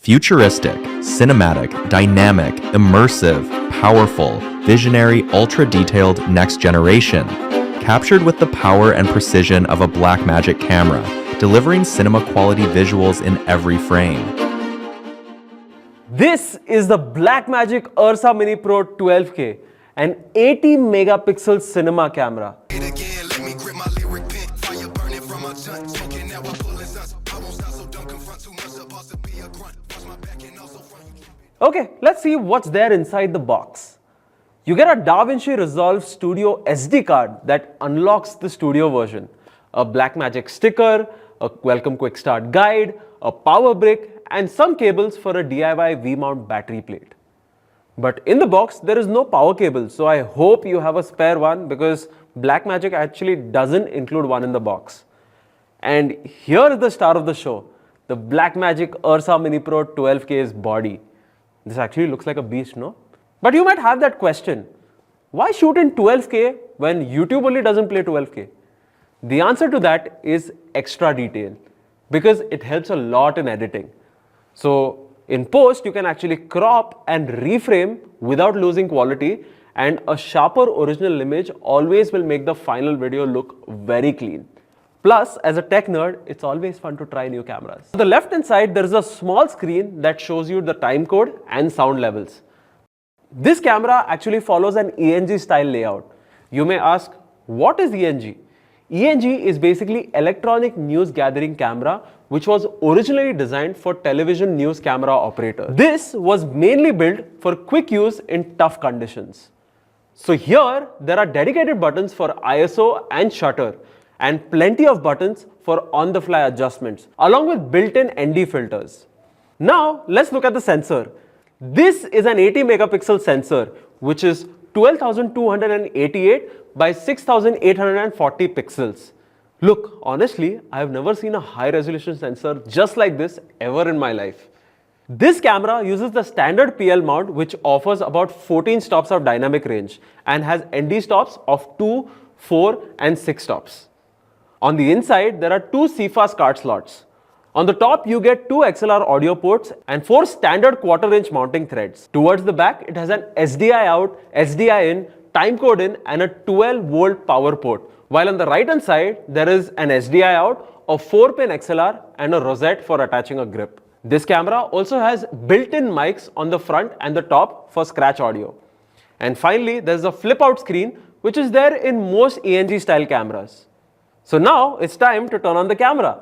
Futuristic, cinematic, dynamic, immersive, powerful, visionary, ultra-detailed next generation. Captured with the power and precision of a Blackmagic camera, delivering cinema-quality visuals in every frame. This is the Blackmagic Ursa Mini Pro 12K, an 80 megapixel cinema camera. Okay, let's see what's there inside the box. You get a DaVinci Resolve Studio SD card that unlocks the studio version, a Blackmagic sticker, a welcome quick start guide, a power brick, and some cables for a DIY V-mount battery plate. But in the box, there is no power cable, so I hope you have a spare one because Blackmagic actually doesn't include one in the box. And here is the star of the show, the Blackmagic Ursa Mini Pro 12K's body. This actually looks like a beast, no? But you might have that question, why shoot in 12K when YouTube only doesn't play 12K? The answer to that is extra detail, because it helps a lot in editing. So in post, you can actually crop and reframe without losing quality, and a sharper original image always will make the final video look very clean. Plus, as a tech nerd, it's always fun to try new cameras. On the left hand side, there is a small screen that shows you the time code and sound levels. This camera actually follows an ENG style layout. You may ask, what is ENG? ENG is basically electronic news gathering camera, which was originally designed for television news camera operators. This was mainly built for quick use in tough conditions. So here, there are dedicated buttons for ISO and shutter, and plenty of buttons for on-the-fly adjustments, along with built-in ND filters. Now, let's look at the sensor. This is an 80 megapixel sensor, which is 12,288 by 6,840 pixels. Look, honestly, I have never seen a high-resolution sensor just like this ever in my life. This camera uses the standard PL mount, which offers about 14 stops of dynamic range and has ND stops of 2, 4, and 6 stops. On the inside, there are two CFast card slots. On the top, you get two XLR audio ports and 4 standard quarter-inch mounting threads. Towards the back, it has an SDI out, SDI in, timecode in, and a 12-volt power port. While on the right-hand side, there is an SDI out, a 4-pin XLR, and a rosette for attaching a grip. This camera also has built-in mics on the front and the top for scratch audio. And finally, there's a flip-out screen, which is there in most ENG-style cameras. So now it's time to turn on the camera.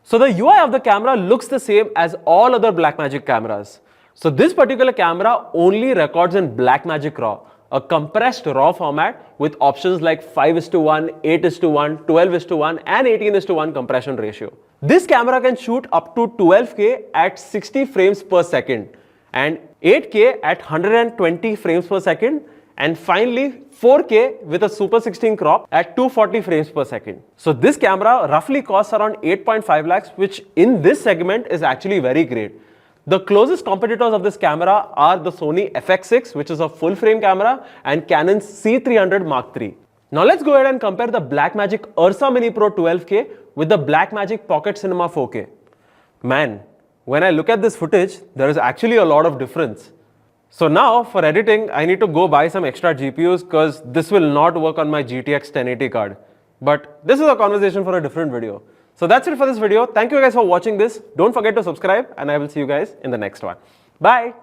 So the UI of the camera looks the same as all other Blackmagic cameras. So this particular camera only records in Blackmagic RAW, a compressed RAW format with options like 5:1, 8:1, 12:1 and 18:1 compression ratio. This camera can shoot up to 12K at 60 frames per second and 8K at 120 frames per second, and finally 4K with a Super 16 crop at 240 frames per second. So this camera roughly costs around 8.5 lakhs, which in this segment is actually very great. The closest competitors of this camera are the Sony FX6, which is a full frame camera, and Canon's C300 Mark III. Now let's go ahead and compare the Blackmagic Ursa Mini Pro 12K with the Blackmagic Pocket Cinema 4K. Man, when I look at this footage, there is actually a lot of difference. So now for editing, I need to go buy some extra GPUs because this will not work on my GTX 1080 card. But this is a conversation for a different video. So that's it for this video. Thank you guys for watching this. Don't forget to subscribe, and I will see you guys in the next one. Bye.